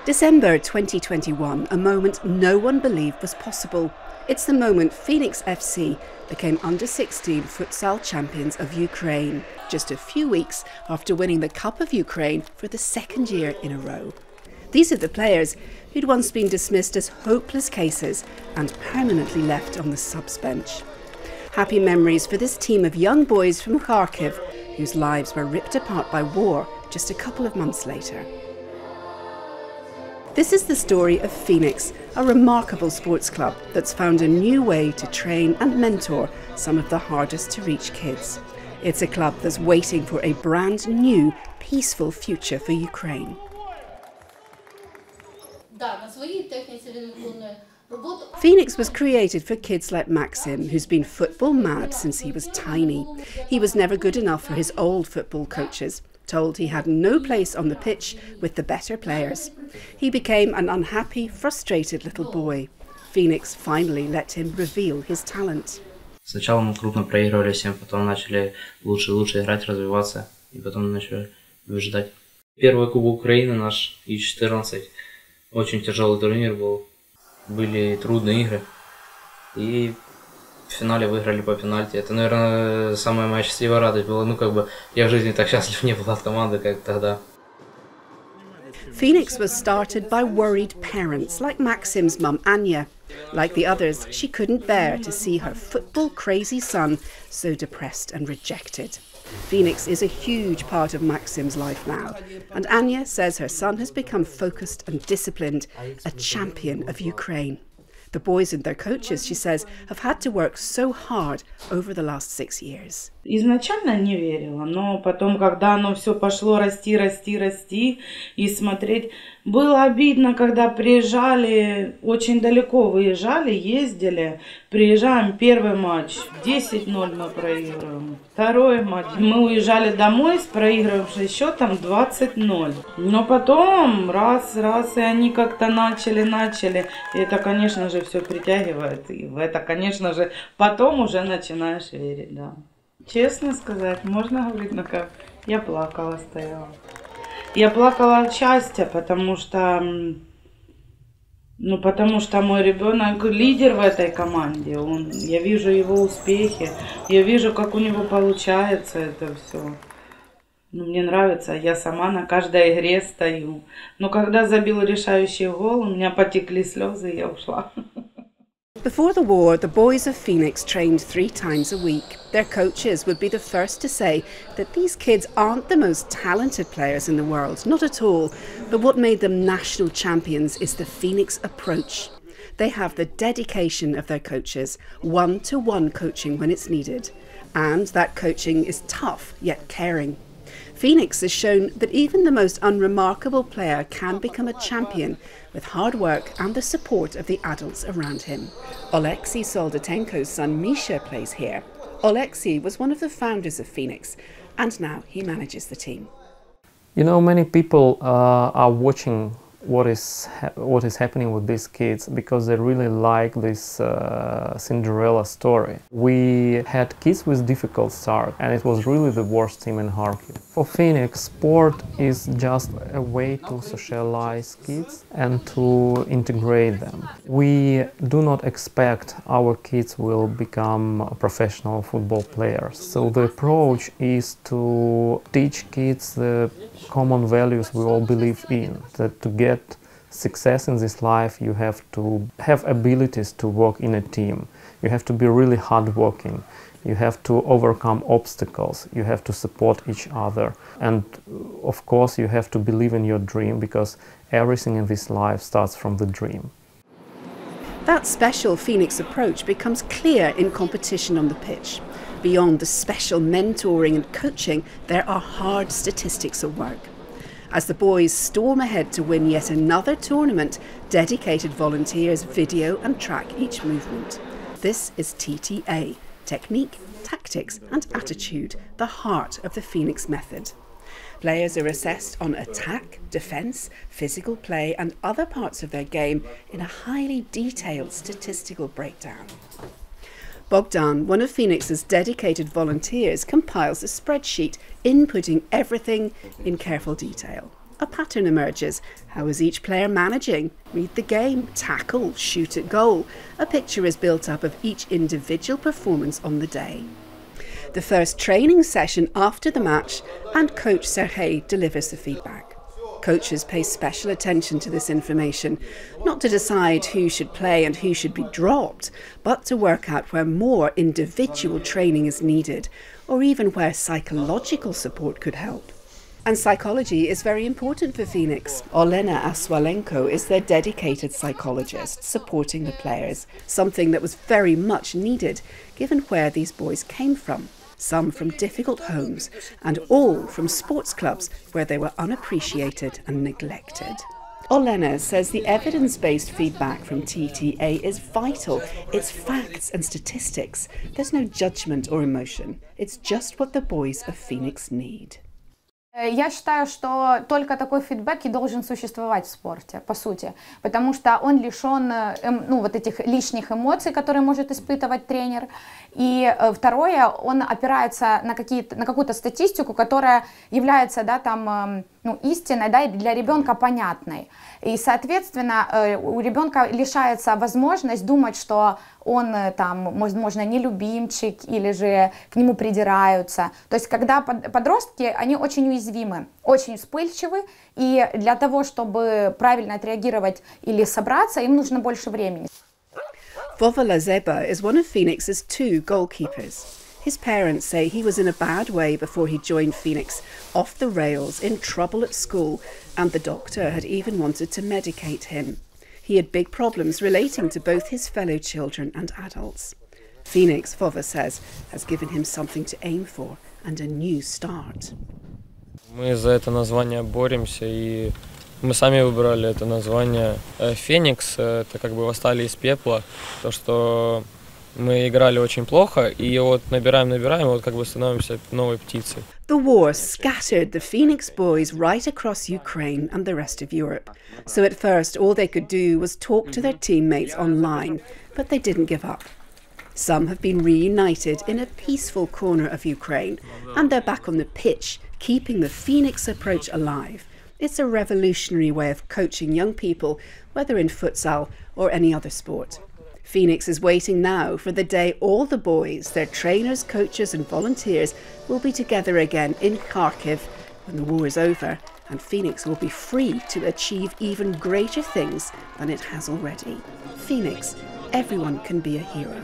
December 2021, a moment no one believed was possible. It's the moment Phoenix FC became under-16 futsal champions of Ukraine, just a few weeks after winning the Cup of Ukraine for the second year in a row. These are the players who'd once been dismissed as hopeless cases and permanently left on the subs bench. Happy memories for this team of young boys from Kharkiv, whose lives were ripped apart by war just a couple of months later. This is the story of Phoenix, a remarkable sports club that's found a new way to train and mentor some of the hardest to reach kids. It's a club that's waiting for a brand new, peaceful future for Ukraine. Phoenix was created for kids like Maxim, who's been football mad since he was tiny. He was never good enough for his old football coaches, told he had no place on the pitch with the better players. He became an unhappy, frustrated little boy. Phoenix finally let him reveal his talent. Сначала мы крупно проигрывали всем, потом начали лучше и лучше играть, развиваться, и потом начали побеждать. Первый Кубок Украины наш, И-14, очень тяжелый турнир был, были трудные игры, и в финале выиграли по пенальти. Это, наверное, самая моя счастливая радость была. Я в жизни так счастлив не был от команды, как тогда. Phoenix was started by worried parents like Maxim's mum Anya. Like the others, she couldn't bear to see her football-crazy son so depressed and rejected. Phoenix is a huge part of Maxim's life now, and Anya says her son has become focused and disciplined, a champion of Ukraine. The boys and their coaches, she says, have had to work so hard over the last 6 years. Изначально не верила, но потом, когда оно все пошло расти и смотреть, было обидно, когда приезжали, очень далеко выезжали, ездили, приезжаем, первый матч, 10-0 мы проигрываем, второй матч, мы уезжали домой с проигрывавшим счетом 20-0. Но потом раз, и они как-то начали, и это, конечно же, все притягивает, и в это, конечно же, потом уже начинаешь верить, да. Честно сказать, можно говорить, но как я плакала, стояла. Я плакала от счастья, потому что мой ребенок лидер в этой команде. Я вижу его успехи, я вижу, как у него получается это все. Мне нравится, я сама на каждой игре стою. Но когда забил решающий гол, у меня потекли слезы, и я ушла. Before the war, the boys of Phoenix trained 3 times a week. Their coaches would be the first to say that these kids aren't the most talented players in the world, not at all. But what made them national champions is the Phoenix approach. They have the dedication of their coaches, one-to-one coaching when it's needed. And that coaching is tough, yet caring. Phoenix has shown that even the most unremarkable player can become a champion with hard work and the support of the adults around him. Oleksiy Soldatenko's son Misha plays here. Oleksiy was one of the founders of Phoenix, and now he manages the team. You know, many people are watching what is happening with these kids because they really like this Cinderella story. We had kids with difficult start, and it was really the worst team in Kharkiv. For Phoenix, sport is just a way to socialize kids and to integrate them. We do not expect our kids will become professional football players. So the approach is to teach kids the common values we all believe in, that to get success in this life you have to have abilities to work in a team. You have to be really hardworking. You have to overcome obstacles. You have to support each other. And of course you have to believe in your dream, because everything in this life starts from the dream. That special Phoenix approach becomes clear in competition on the pitch. Beyond the special mentoring and coaching, there are hard statistics at work. As the boys storm ahead to win yet another tournament, dedicated volunteers video and track each movement. This is TTA, technique, tactics and attitude, the heart of the Phoenix method. Players are assessed on attack, defence, physical play and other parts of their game in a highly detailed statistical breakdown. Bogdan, one of Phoenix's dedicated volunteers, compiles a spreadsheet, inputting everything in careful detail. A pattern emerges. How is each player managing? Read the game, tackle, shoot at goal. A picture is built up of each individual performance on the day. The first training session after the match, and coach Serhei delivers the feedback. Coaches pay special attention to this information, not to decide who should play and who should be dropped, but to work out where more individual training is needed, or even where psychological support could help. And psychology is very important for Phoenix. Olena Aswalenko is their dedicated psychologist, supporting the players, something that was very much needed, given where these boys came from. Some from difficult homes, and all from sports clubs where they were unappreciated and neglected. Olena says the evidence-based feedback from TTA is vital. It's facts and statistics. There's no judgment or emotion. It's just what the boys of Phoenix need. Я считаю, что только такой фидбэк и должен существовать в спорте, по сути, потому что он лишен вот этих лишних эмоций, которые может испытывать тренер. И второе, он опирается на какую-то статистику, которая является, да, там, истинной, да, и для ребенка понятной. И, соответственно, у ребенка лишается возможность думать, что он там, возможно, не любимчик или же к нему придираются. То есть, когда подростки, они очень уязвимы, очень вспыльчивы, и для того, чтобы правильно отреагировать или собраться, им нужно больше времени. Vovola Zeba is one of Phoenix's 2 goalkeepers. His parents say he was in a bad way before he joined Phoenix, off the rails, in trouble at school, and the doctor had even wanted to medicate him. He had big problems relating to both his fellow children and adults. Phoenix, Vova says, has given him something to aim for and a new start. Мы за это название боремся, и мы сами выбрали это название. Феникс — это как бы восстали из пепла, то, что мы играли очень плохо, и вот набираем, и вот как бы становимся новой птицей. The war scattered the Phoenix boys right across Ukraine and the rest of Europe. So at first all they could do was talk to their teammates online, but they didn't give up. Some have been reunited in a peaceful corner of Ukraine, and they're back on the pitch, keeping the Phoenix approach alive. It's a revolutionary way of coaching young people, whether in futsal or any other sport. Phoenix is waiting now for the day all the boys, their trainers, coaches and volunteers will be together again in Kharkiv when the war is over, and Phoenix will be free to achieve even greater things than it has already. Phoenix, everyone can be a hero.